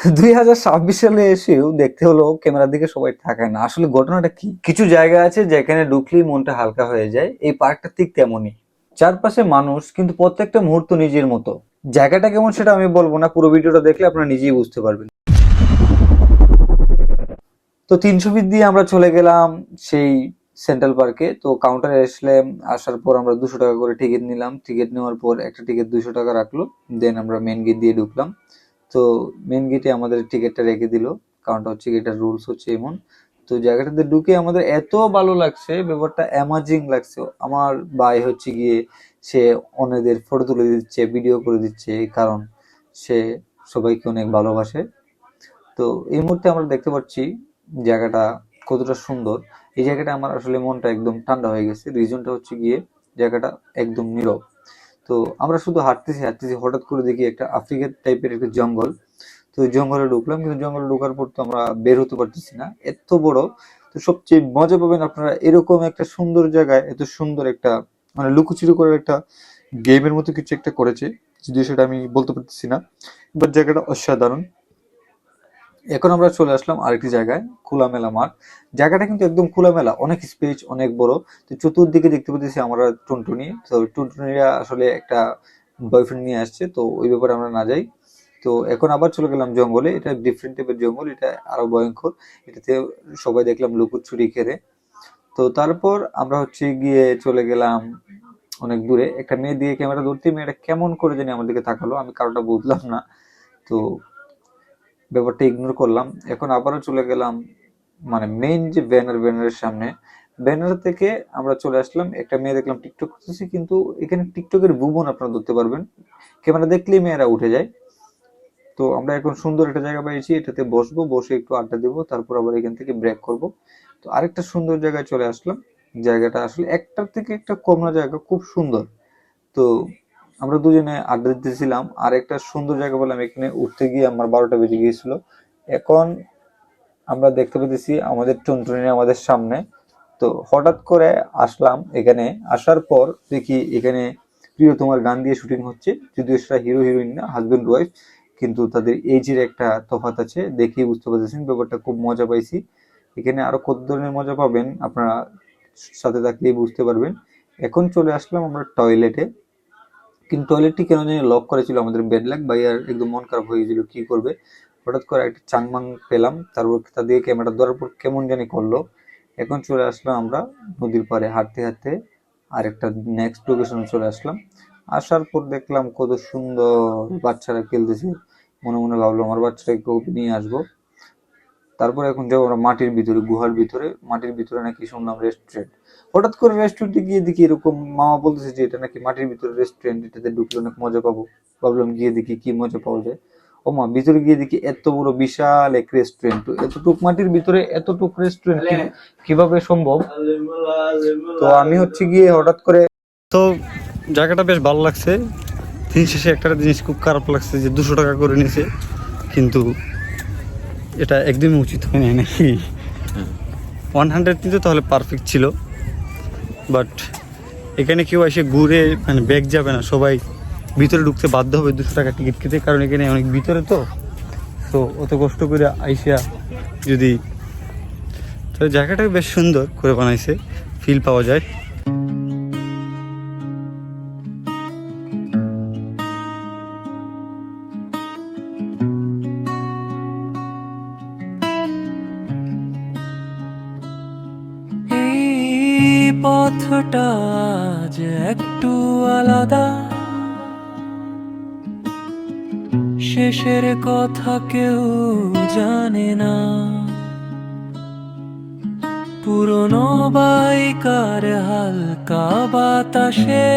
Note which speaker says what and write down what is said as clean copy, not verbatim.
Speaker 1: 2026 সালে এসেও দেখতে হলো ক্যামেরার দিকে সবাই তাকায় না। আসলে ঘটনাটা কি? কিছু জায়গা আছে যেখানে ঢুকলেই মনটা হালকা হয়ে যায়। এই পার্কটা ঠিক তেমনই। চারপাশে মানুষ, কিন্তু প্রত্যেকটা মুহূর্ত নিজের মতো। জায়গাটা কেমন সেটা আমি বলবো না, পুরো ভিডিওটা দেখলে আপনারা নিজেই বুঝতে পারবেন। তো 300 ফিট দিয়ে আমরা চলে গেলাম সেই সেন্ট্রাল পার্কে। তো কাউন্টারে আসলাম, আসার পর আমরা 200 টাকা করে টিকিট নিলাম। টিকিট নেওয়ার পর একটা টিকিট 200 টাকা রাখলো। দেন আমরা মেন গেট দিয়ে ঢুকলাম। তো মেন গেটে আমাদের টিকিটটা রেখে দিল, কারণটা হচ্ছে এটার রুলস হচ্ছে এমন। তো জায়গাটাতে ঢুকে আমাদের এত ভালো লাগছে, ব্যাপারটা অ্যামাজিং লাগছে। আমার ভাই হচ্ছে গিয়ে সে অন্যদের ফটো তুলে দিচ্ছে, ভিডিও করে দিচ্ছে, কারণ সে সবাইকে অনেক ভালোবাসে। তো এই মুহূর্তে আমরা দেখতে পাচ্ছি জায়গাটা কতটা সুন্দর। এই জায়গাটা আমার আসলে মনটা একদম ঠান্ডা হয়ে গেছে। রিজনটা হচ্ছে গিয়ে জায়গাটা একদম নীরব। তো আমরা শুধু হাঁটতেছি হাঁটতেছি, হঠাৎ করে দেখি একটা আফ্রিকা টাইপের একটা জঙ্গল। তো ওই জঙ্গলে ঢুকলাম, কিন্তু জঙ্গলে ঢোকার পর তো আমরা বের হতে পারতেছি না, এত বড়। তো সবচেয়ে মজা পাবেন আপনারা এরকম একটা সুন্দর জায়গায়, এত সুন্দর একটা মানে লুকোচুরি করার একটা গেমের মতো কিছু একটা করেছে, যদিও সেটা আমি বলতে পারতেছি না, বাট জায়গাটা অসাধারণ। এখন আমরা চলে আসলাম আরেকটি জায়গায়, খোলামেলা মাঠ। জায়গাটা কিন্তু একদম খোলামেলা, অনেক স্পেস, অনেক বড়। তো চতুর্দিকে দেখতে পাচ্ছি আমরা টুনটুনি। তো টুনটুনিরা আসলে একটা বয়ফ্রেন্ড নিয়ে আসছে, তো ওই ব্যাপারে আমরা না যাই। তো এখন আবার চলে গেলাম জঙ্গলে। এটা ডিফারেন্ট টাইপের জঙ্গল, এটা আরো ভয়ঙ্কর। এটাতে সবাই দেখলাম লুকোচুরি খেলে। তো তারপর আমরা হচ্ছে গিয়ে চলে গেলাম অনেক দূরে। একটা মেয়ে দিয়ে ক্যামেরা ধরতে, মেয়েটা কেমন করে জানি আমার দিকে তাকালো, আমি কারোটা বুঝলাম না। তো ব্যাপারটা ইগনোর করলাম। এখন আবারও চলে গেলাম মানে মেইন যে ব্যানারের সামনে। ব্যানার থেকে আমরা চলে আসলাম, একটা মেয়ে দেখলাম টিকটক করতেছে, কিন্তু এখানে টিকটকের ভুবন আপনারা ধরতে পারবেন, ক্যামেরা দেখলেই মেয়েরা উঠে যায়। তো আমরা এখন সুন্দর একটা জায়গা পেয়েছি, এটাতে বসবো, বসে একটু আড্ডা দেবো, তারপর আবার এখান থেকে ব্রেক করব। তো আরেকটা সুন্দর জায়গায় চলে আসলাম। জায়গাটা আসলে একটার থেকে একটা কম না, জায়গা খুব সুন্দর। তো আমরা দুজনে আড্ডা দিতেছিলাম, আর একটা সুন্দর জায়গা বললাম, এখানে উঠতে গিয়ে আমার 12টা বেজে গিয়েছিল। এখন আমরা দেখতে পেতেছি আমাদের টুনটুনি আমাদের সামনে। তো হঠাৎ করে আসলাম এখানে, আসার পর দেখি এখানে প্রিয় তোমার গান দিয়ে শুটিং হচ্ছে। যদিও সেটা হিরো হিরোইন না, হাজবেন্ড ওয়াইফ, কিন্তু তাদের এজের একটা তফাৎ আছে, দেখেই বুঝতে পারতেছেন। ব্যাপারটা খুব মজা পাইছি। এখানে আরো কত ধরনের মজা পাবেন আপনারা সাথে থাকলেই বুঝতে পারবেন। এখন চলে আসলাম আমরা টয়লেটে, কিন্তু টয়লেটটি কেন জানি লক করেছিল, আমাদের ব্যাড লাক। ভাইয়ার একদম মন খারাপ হয়ে গেছিল, কি করবে। হঠাৎ করে একটা চাংমাং পেলাম, তারপর তা দিয়ে ক্যামেরা ধরার পর কেমন জানি করলো। এখন চলে আসলাম আমরা নদীর পাড়ে হাঁটতে হাঁটতে, আর একটা নেক্সট লোকেশনে চলে আসলাম। আসার পর দেখলাম কত সুন্দর বাচ্চারা খেলতেছে। মনে মনে ভাবলাম আমার বাচ্চাটাকে নিয়ে আসবো। তারপর এখন যাবো আমরা মাটির ভিতরে, গুহার ভিতরে। মাটির ভিতরে নাকি শুনলাম রেস্টুরেন্ট। হঠাৎ করে রেস্টুরেন্টে গিয়ে দেখি এরকম, মামা বলতেছে যে এটা নাকি মাটির ভিতরে রেস্টুরেন্ট, এটাতে ঢুকলে অনেক মজা পাবো। ভাবলাম গিয়ে দেখি কি মজা পাওয়া যায়। ও মা, ভিতরে গিয়ে দেখি এত বড় বিশাল এক রেস্টুরেন্ট। এতটুক মাটির ভিতরে এতটুক রেস্টুরেন্ট কিভাবে সম্ভব? তো আমি হচ্ছে গিয়ে হঠাৎ করে, তো জায়গাটা বেশ ভালো লাগছে। দিন শেষে একটা জিনিস খুব খারাপ লাগছে যে 200 টাকা করে নিয়েছে, কিন্তু এটা একদমই উচিত হয়নি নাকি। 100 নিতে তাহলে পারফেক্ট ছিল, বাট এখানে কেউ এসে ঘুরে মানে ব্যাগ যাবে না, সবাই ভিতরে ঢুকতে বাধ্য হবে 200 টাকা টিকিট কেটে, কারণ এখানে অনেক ভিতরে। তো তো অত কষ্ট করে আইসা যদি, তো জায়গাটা বেশ সুন্দর করে বানাইছে, ফিল পাওয়া যায়।
Speaker 2: পথটা যে একটু আলাদা, শেষের কথা কেউ জানে না। পুরনো বাইকার হালকা বাতাসে